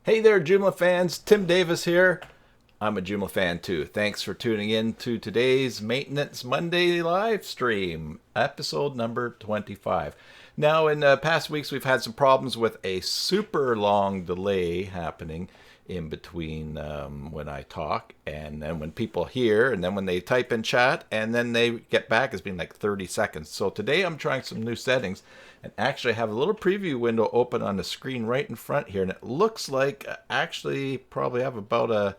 Hey there, Joomla fans. Tim Davis here. I'm a Joomla fan too. Thanks for tuning in to today's Maintenance Monday live stream, episode number 25. Now, in past weeks, we've had some problems with a super long delay happening in between when I talk and then when people hear and then when they type in chat and then they get back. It's been like 30 seconds. So today I'm trying some new settings and actually have a little preview window open on the screen right in front here, and it looks like I actually probably have about a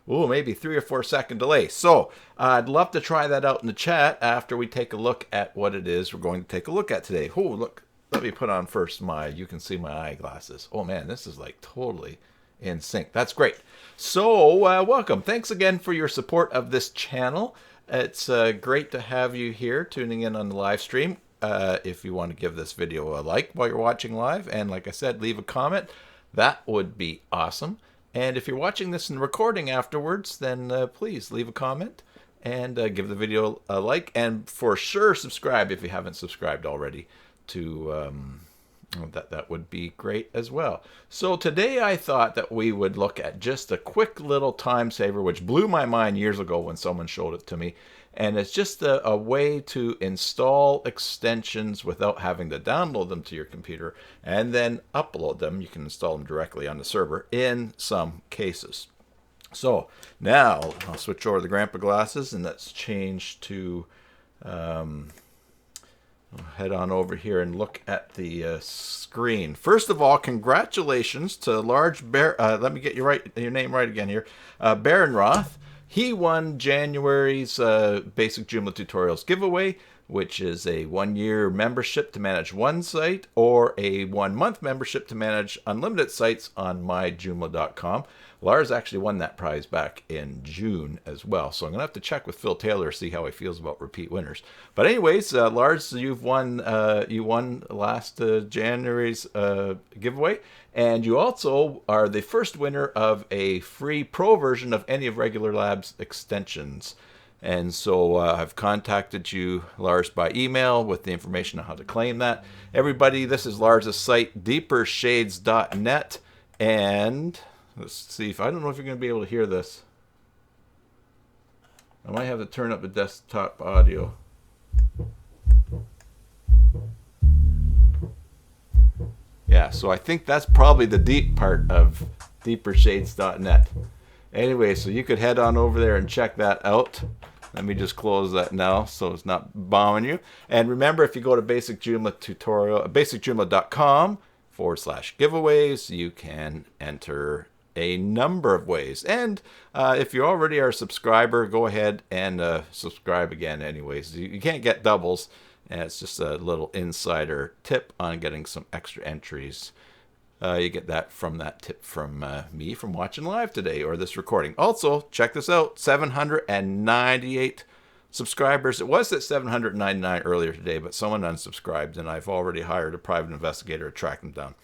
maybe 3 or 4 second delay. So I'd love to try that out in the chat after we take a look at what it is we're going to take a look at today. Oh, look, let me put on first you can see my eyeglasses. Oh man, this is like totally in sync. That's great. So welcome. Thanks again for your support of this channel. It's great to have you here tuning in on the live stream. If you want to give this video a like while you're watching live, and like I said, leave a comment, that would be awesome. And if you're watching this in recording afterwards, then please leave a comment and give the video a like, and for sure subscribe if you haven't subscribed already. That would be great as well. So today I thought that we would look at just a quick little time saver, which blew my mind years ago when someone showed it to me. And it's just a way to install extensions without having to download them to your computer and then upload them. You can install them directly on the server in some cases. So now I'll switch over to the grandpa glasses and let's change to head on over here and look at the screen. First of all, congratulations to Large Bear. Let me get your name right again here. Baronroth. He won January's Basic Joomla Tutorials giveaway, which is a 1-year membership to manage one site or a 1-month membership to manage unlimited sites on myjoomla.com. Lars actually won that prize back in June as well. So I'm going to have to check with Phil Taylor to see how he feels about repeat winners. But anyways, Lars, you won last January's giveaway. And you also are the first winner of a free pro version of any of Regular Labs extensions. And so I've contacted you, Lars, by email with the information on how to claim that. Everybody, this is Lars' site, deepershades.net. And let's see if I don't know if you're going to be able to hear this. I might have to turn up the desktop audio. Yeah, so I think that's probably the deep part of deepershades.net. Anyway, so you could head on over there and check that out. Let me just close that now so it's not bombing you. And remember, if you go to basicjoomla.com/giveaways, you can enter a number of ways. And if you already are a subscriber, go ahead and subscribe again anyways. You can't get doubles. And it's just a little insider tip on getting some extra entries. You get that from that tip from me from watching live today or this recording. Also, check this out, 798 subscribers. It was at 799 earlier today, but someone unsubscribed, and I've already hired a private investigator to track them down.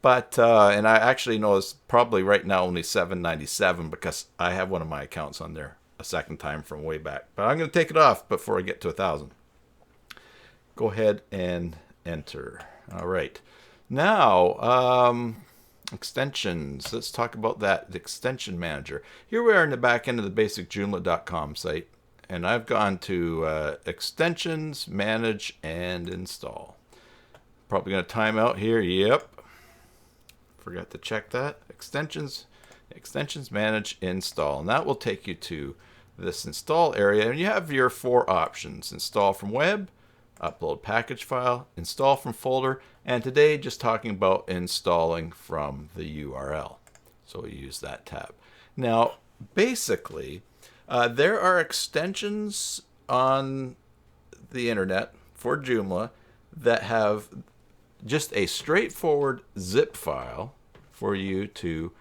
But, and I actually know it's probably right now only 797 because I have one of my accounts on there a second time from way back. But I'm going to take it off before I get to 1,000. Go ahead and enter. All right. Now, extensions. Let's talk about that. The extension manager. Here we are in the back end of the basicjoomla.com site. And I've gone to extensions, manage, and install. Probably going to time out here. Yep. Forgot to check that. Extensions, manage, install. And that will take you to this install area. And you have your 4 options. Install from web, upload package file, install from folder, and today just talking about installing from the URL. So we use that tab. Now, basically, there are extensions on the internet for Joomla that have just a straightforward zip file for you to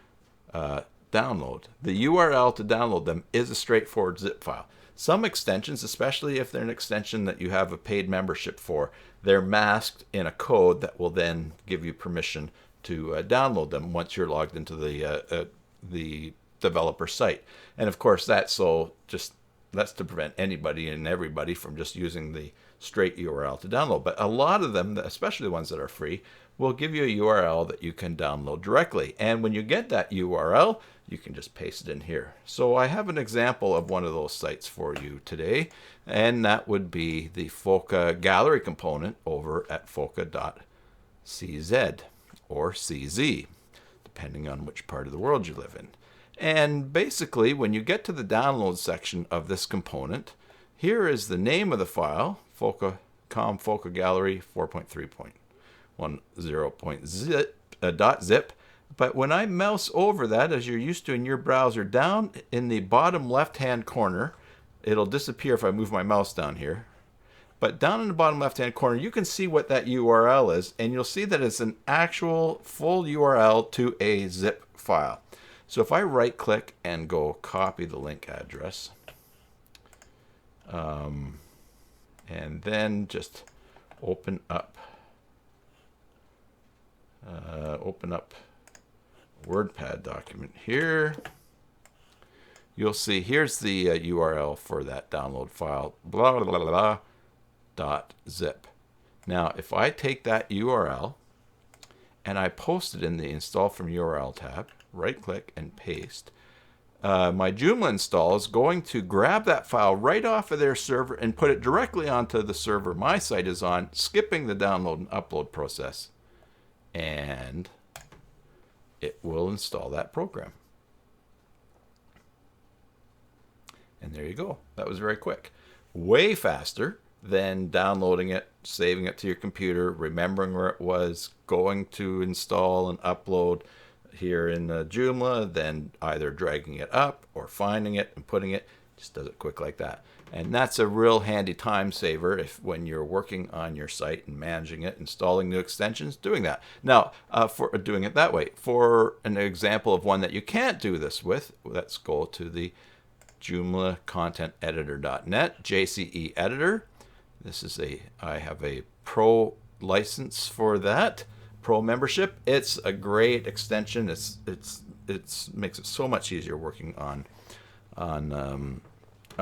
download. The URL to download them is a straightforward zip file. Some extensions, especially if they're an extension that you have a paid membership for, they're masked in a code that will then give you permission to download them once you're logged into the developer site. And of course, that's so just that's to prevent anybody and everybody from just using the straight URL to download. But a lot of them, especially the ones that are free, will give you a URL that you can download directly. And when you get that URL, you can just paste it in here. So I have an example of one of those sites for you today, and that would be the Foca gallery component over at foca.cz or CZ, depending on which part of the world you live in. And basically, when you get to the download section of this component, here is the name of the file, Foca.com Foca Gallery 4.3.10.zip. But when I mouse over that, as you're used to in your browser, down in the bottom left-hand corner, it'll disappear if I move my mouse down here. But down in the bottom left-hand corner, you can see what that URL is, and you'll see that it's an actual full URL to a zip file. So if I right-click and go copy the link address, and then just open up WordPad document here, you'll see here's the URL for that download file, blah, blah, blah, blah, .zip. Now, if I take that URL and I post it in the Install from URL tab, right-click and paste, my Joomla install is going to grab that file right off of their server and put it directly onto the server my site is on, skipping the download and upload process. And it will install that program. And there you go. That was very quick. Way faster than downloading it, saving it to your computer, remembering where it was, going to install and upload here in Joomla, then either dragging it up or finding it and putting it. Just does it quick like that. And that's a real handy time saver if when you're working on your site and managing it, installing new extensions, doing that. Now, for doing it that way, for an example of one that you can't do this with, let's go to the Joomla Content Editor.net JCE editor. This is I have a pro license for that, pro membership. It's a great extension. It's makes it so much easier working on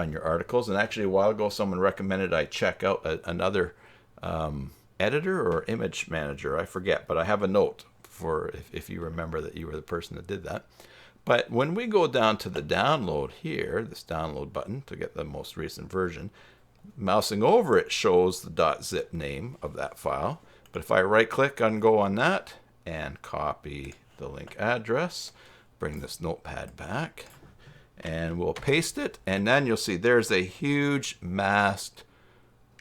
your articles. And actually, a while ago, someone recommended I check out another editor or image manager. I forget, but I have a note for if you remember that you were the person that did that. But when we go down to the download here, this download button to get the most recent version, mousing over it shows the .zip name of that file. But if I right-click and go on that and copy the link address, bring this notepad back, and we'll paste it, and then you'll see there's a huge masked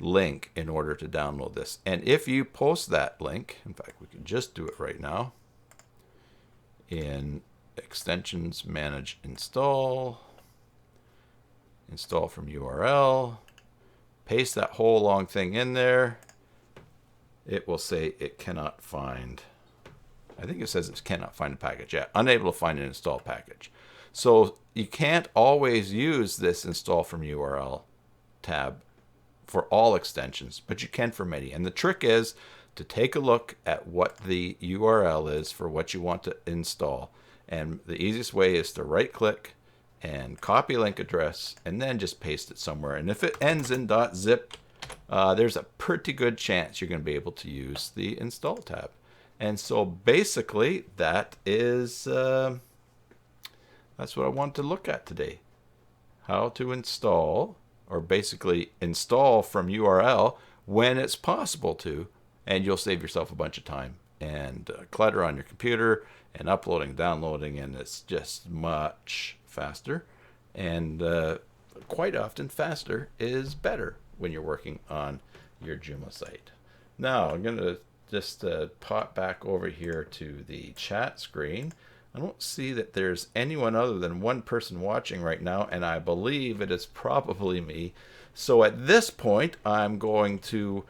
link in order to download this. And if you post that link, in fact, we can just do it right now in Extensions, Manage, Install from URL, paste that whole long thing in there, it will say it cannot find, I think it says it cannot find a package. Yeah, unable to find an install package. So you can't always use this Install from URL tab for all extensions, but you can for many. And the trick is to take a look at what the URL is for what you want to install. And the easiest way is to right-click and copy link address and then just paste it somewhere. And if it ends in .zip, there's a pretty good chance you're going to be able to use the Install tab. And so basically that is that's what I want to look at today. How to install, or basically install from URL when it's possible to, and you'll save yourself a bunch of time and clutter on your computer and uploading, downloading, and it's just much faster. And quite often faster is better when you're working on your Joomla site. Now I'm going to just pop back over here to the chat screen. I don't see that there's anyone other than one person watching right now, and I believe it is probably me. So at this point, I'm going to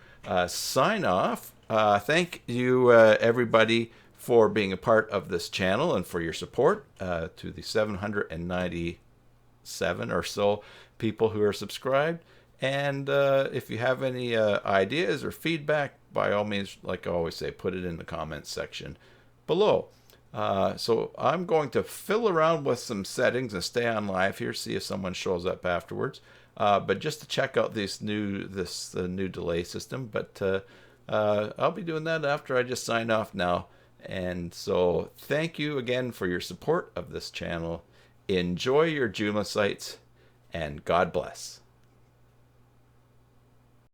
sign off. Thank you, everybody, for being a part of this channel and for your support to the 797 or so people who are subscribed. And if you have any ideas or feedback, by all means, like I always say, put it in the comments section below. So I'm going to fill around with some settings and stay on live here, see if someone shows up afterwards. But just to check out this new delay system. But I'll be doing that after I just sign off now. And so thank you again for your support of this channel. Enjoy your Joomla sites, and God bless.